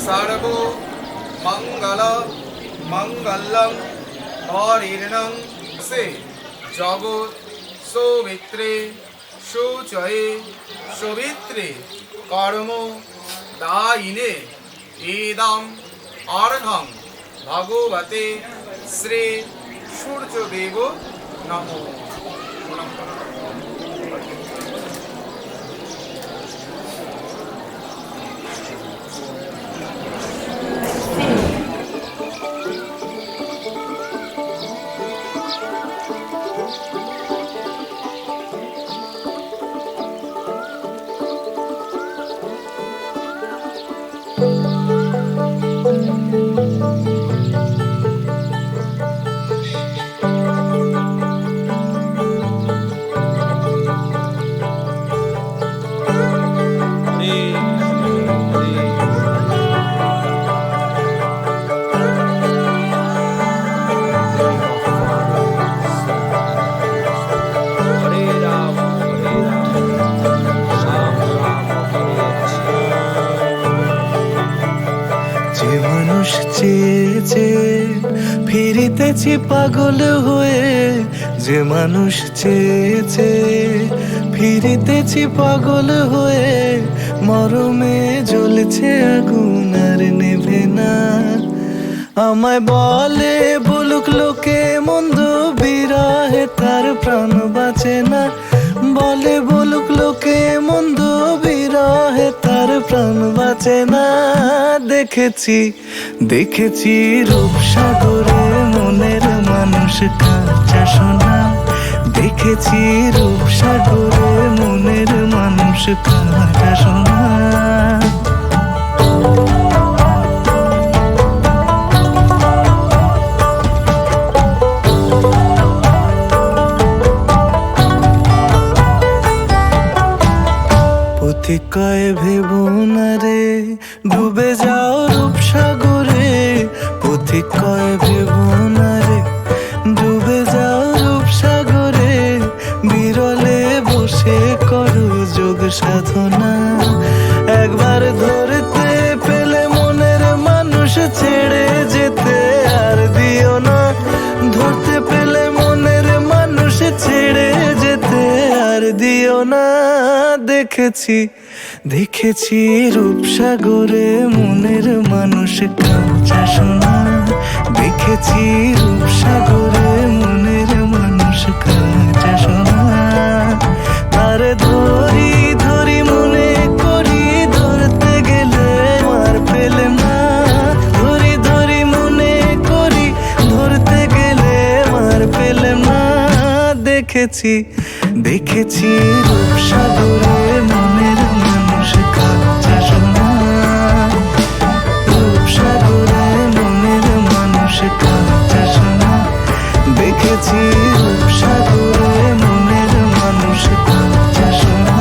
Servo मंगल मंगलम हरिर्णं से जगत सौमित्रे शुचये सुवित्रे कर्म दायिने इदं अर्घं भगवते श्री सूर्यदेव नमो। চেয়েছে ফিরিতেছি পাগল হয়ে, যে মানুষ চেয়েছে ফিরিতেছি পাগল হয়ে, মরমে জ্বলছে আগুন আর নেভে না। আমায় বলে বলুক লোকে মন্দ, বিরহে তার প্রাণ বাঁচে না। বলে বলুক লোকে মন্দ, বিরহে তার প্রাণ বাঁচে না। দেখেছি দেখেছি রূপসাগরে মনের মানুষ কাঁচা সোনা। দেখেছি রূপসাগরে মনের মানুষ কাঁচা সোনা। পথিক কয় ভেবো না রে ডুবে যাও রূপসাগরে। পথিক কয় ভেবো না রে ডুবে যাও রূপসাগরে, বিরলে বসে করো যোগ সাধনা। একবার ধরতে পেলে মনের মানুষ ছেড়ে যেতে আর দিও না। ধরতে পেলে মনের মানুষ ছেড়ে যেতে আর দিও না। দেখেছি দেখেছি রূপসাগরে মনের মানুষ কাঁচা সোনা। দেখেছি রূপসাগরে মনের মানুষ কাঁচা সোনা। তারে ধরি ধরি মনে করি, ধরতে গেলে আর পেলে না। ধরি ধরি মনে করি, ধরতে গেলে আর পেলে না। দেখেছি দেখেছি রূপসাগরে মনের মানুষ কাঁচা সোনা। রূপসাগরে মনের মানুষ কাঁচা সোনা। দেখেছি রূপসাগরে মনের মানুষ কাঁচা সোনা।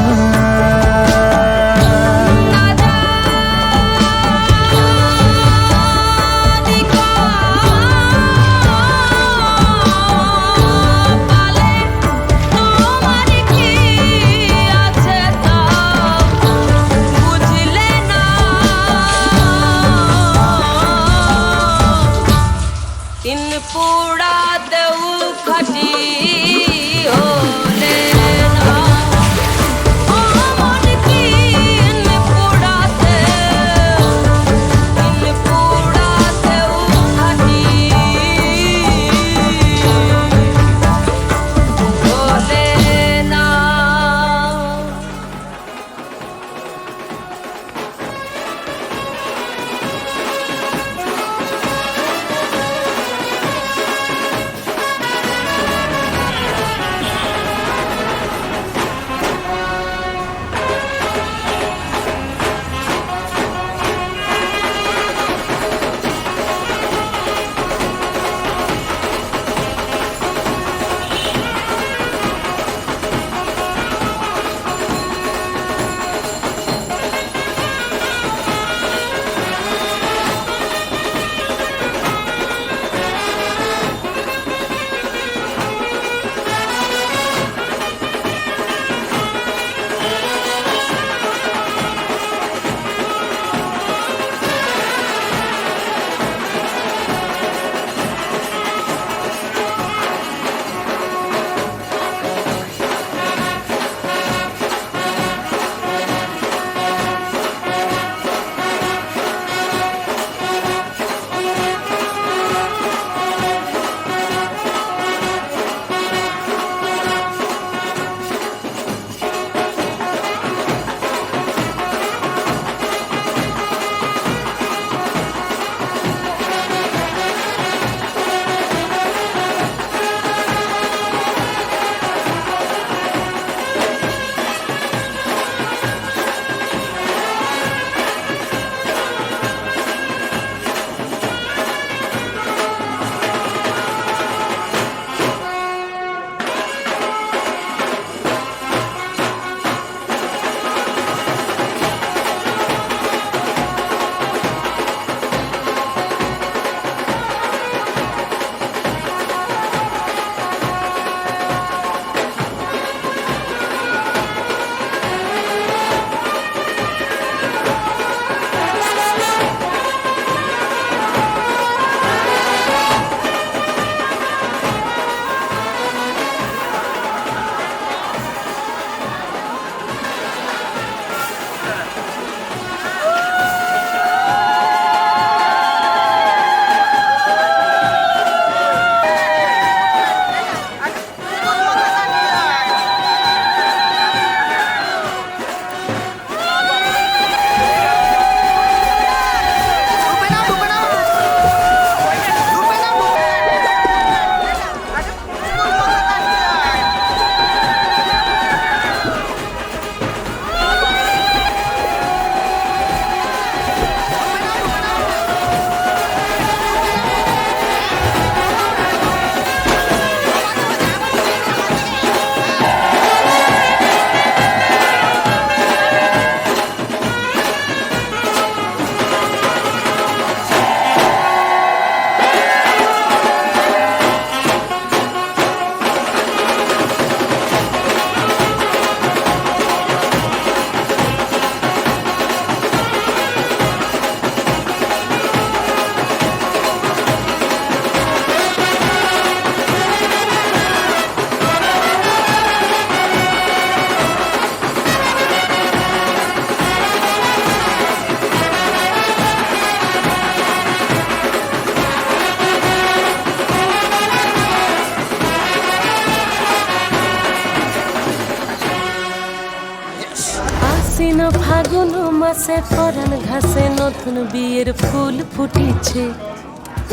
ফাগুন মাসে পরাণ ঘাসে নতুন বিয়ের ফুল ফুটিছে।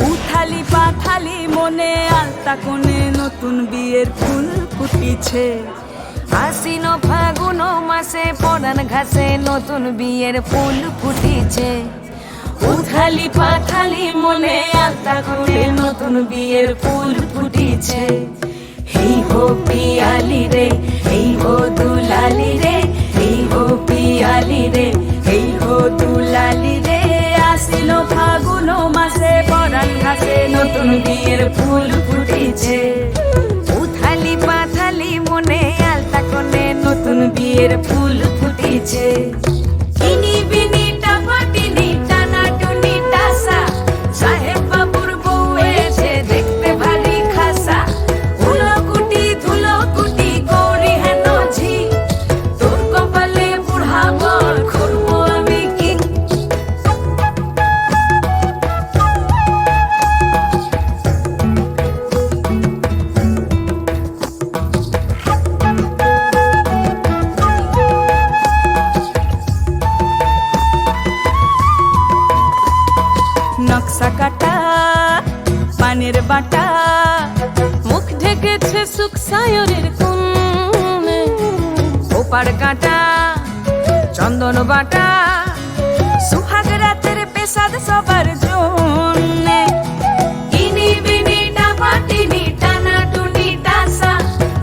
উথালি পাথালি মনে আলতা কোণে নতুন বিয়ের ফুল ফুটিছে। আশ্বিন ফাগুন মাসে পরাণ ঘাসে নতুন বিয়ের ফুল ফুটিছে। উথালি পাথালি মনে আলতা কোণে নতুন বিয়ের ফুল ফুটিছে। হেই হো পিয়ালি রে, হেই হো দুলালি রে, হেই হো পিয়ালি রে, হেই হো দুলালি রে। আশ্বিন ফাগুন মাসে পরাণ ঘাসে নতুন বিয়ের ফুল ফুটিছে। উথালি পাথালি মনে আলতা কোণে নতুন বিয়ের ফুল ফুটিছে। ইনি বিনি টাপাটিনি টানা টুনি টাসা, সাহেব বাবুর বউ এসে দেখতে ভারী খাসা। ধুলো কুটি গৌরী হেন ঝি, তোর কপালে বুড়া বর করবো আমি কি। নকশা কাটা পানের বাটা, মুখ ঢেকেছে সুখ সায়রের কোণে। ওপার কাটা চন্দন বাটা, সুহাগ রাতের পেশাদ সবার জন্যে। ইনি বিনি টাপাটিনি টানা টুনি টাসা,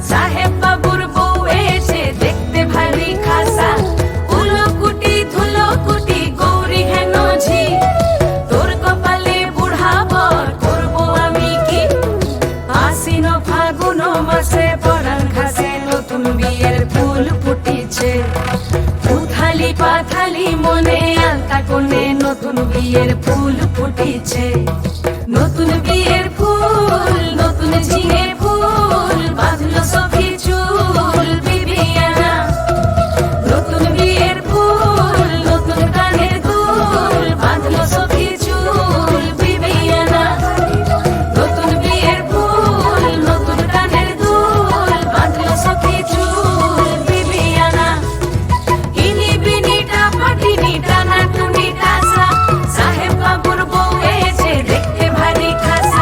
সাহেব বাবুর বউ এসে দেখতে ভারী খাসা। ধুলো কুটি গৌরী হেন ঝি, তোর কপালে বুড়া বর করবো আমি কি। আশ্বিন ফাগুন মাসে পরাণ ঘাসে নতুন বিয়ের ফুল ফুটিছে। উথালি পাথালি মনে আলতা কোণে নতুন বিয়ের ফুল ফুটিছে। নতুন বিয়ের ফুল, নতুন ঝিঙে ফুল, বাঁধলো সখী চুল বিবিয়ানা। নতুন বিয়ের ফুল, নতুন কানের দুল, বাঁধলো সখী চুল বিবিয়ানা। নতুন বিয়ের ফুল, নতুন কানের দুল, বাঁধলো সখী চুল বিবিয়ানা। ইনি বিনি টাপাটিনি টানা টুনি টাসা, সাহেব বাবুর বউ এসে দেখতে ভারী খাসা।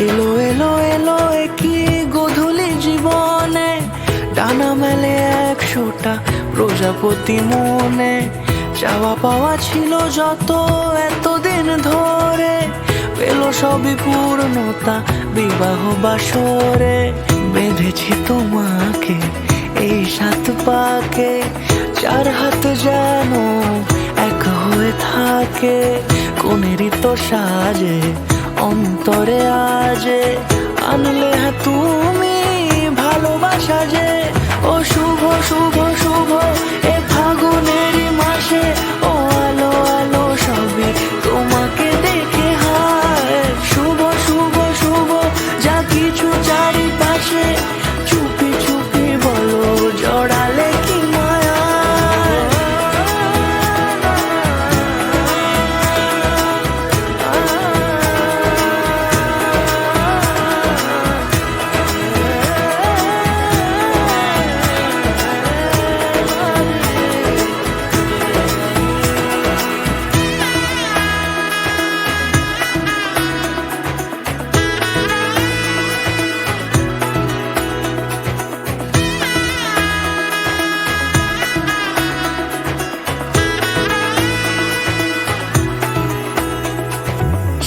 এলো এলো এলো একই গধূলি জীবনে, ডানা মেলে 100টা প্রজাপতি মনে। চাওয়া পাওয়া ছিল যত এতদিন ধরে, পেল সবই পূর্ণতা বিবাহ বাসরে। বেঁধেছি তোমাকে এই 7 পাকে, 4 হাত যেন এক হয়ে থাকে। কোনেরই তো সাজে অন্তরে আজে, আনলে হ্যাঁ তুমি ভালোবাসা যে। ও শুভ শুভ শুভ এ ফাগুনেরই মাসে, ও আলো আলো সবই তোমাকে দেখে হায়। শুভ শুভ শুভ যা কিছু চারিপাশে, চুপি চুপি বলো জড়ালে কি মায়া।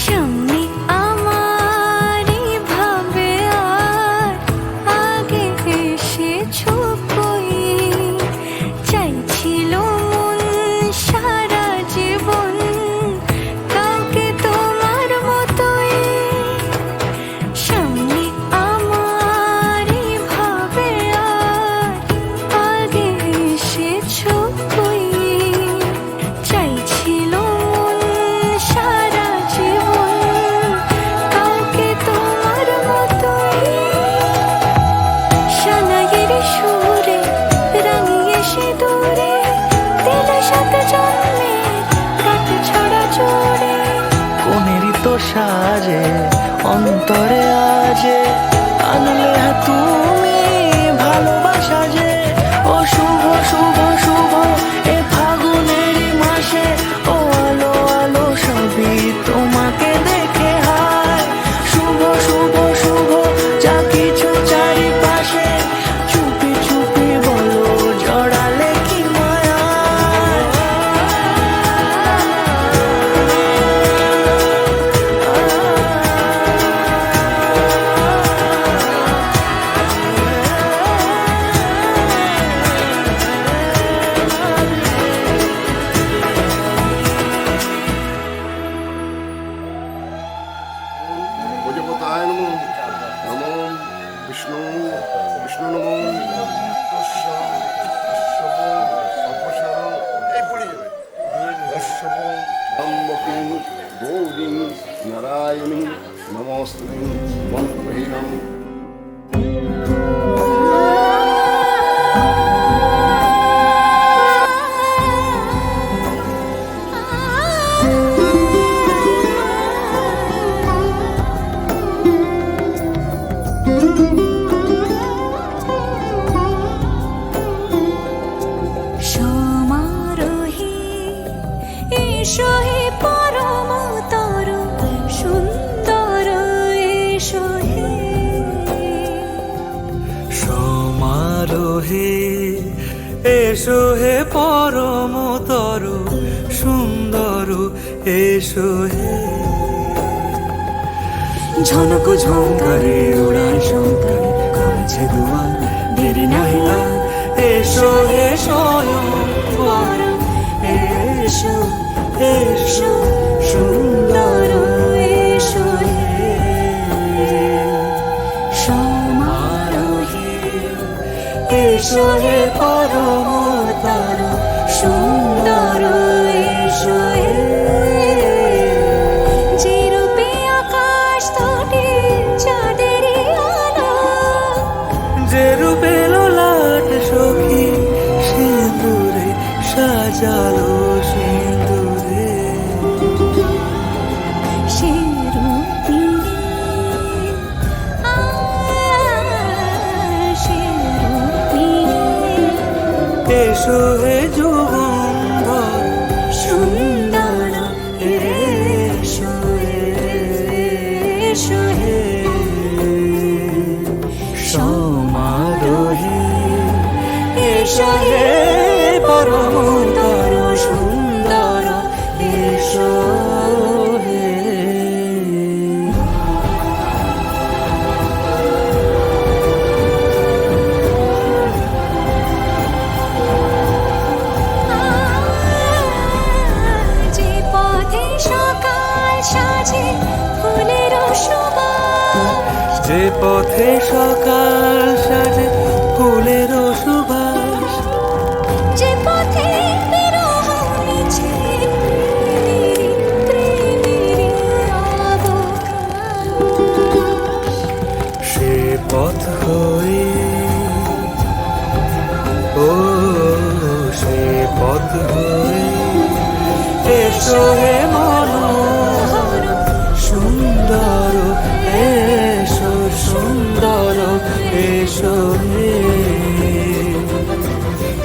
সামনে আমারই ভাবে আর আগে এসেছো কই, চাইছিল মন সারা জীবন কাউকে তোমার মতোই। সামনে আমারই ভাবে আর আগে এসেছো কই, চাইছিল মন সারা জীবন কাউকে তোমার মতোই। সানাইয়ের সুরে রাঙিয়ে সিঁদুরে দিলে 7 জন্মের রাত ছড়া জোরে। কোনেরই তো সাজে অন্তরে আজে, আনলে হ্যাঁ তুমি ভালোবাসা যে। ও শুভ শুভ শুভ এ ফাগুনেরই মাসে, ও আলো আলো সবই তোমাকে দেখে হায়। শুভ শুভ শুভ যা কিছু চারিপাশে, চুপি চুপি বলো জড়ালে কি মায়া। প্রজাপতায় নমঃ, নমো বিষ্ণু বিষ্ণু নমঃ। এই পড়ে যাবে। ত্রম্বকী গৌরী নারায়ণী নমস্তুতে মন্ত্রহীনম। সমারোহে এসো হে পরম তরু সুন্দর, এসো হে। সমারোহে এসো হে পরম তরু সুন্দর, এসো হে। ঝনক ঝঙ্কারে ওড়ায় শঙ্কারে কাছে দুয়ার, দেরি নাহি আর এসো হে স্বয়ংবর, এসো এসো সুন্দর, এসো হে। সমারোহে এসো হে পরম তরু সুন্দর, এসো হে। যে রূপে আকাশ তটে চাঁদেরই আলো, যে রূপে লোলাট সখী সিঁদুরে সাজালো সিঁদুরে। সে রূপ নিয়ে সে রূপ নিয়ে এসো হে যুগন্ধর সুন্দর, এসো হে, এসো হে। এসো হে পরমতর সুন্দর এসো হে। যে পথে সকাল সাজে ফুলের সুবাস, যে পথে সকাল সাজে ফুলের সুবাস, যে পথে বিরহ মিছে প্রেমের অবকাশ, সে পথ হয়ে ও সে পথ হয়ে এসো হে মনোহর সুন্দর এসো সুন্দর এসো হে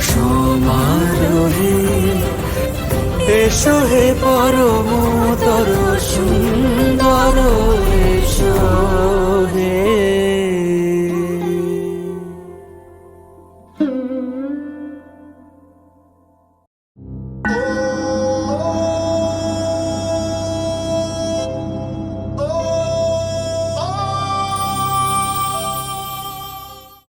সমারোহে এসো হে পরমতর সুন্দর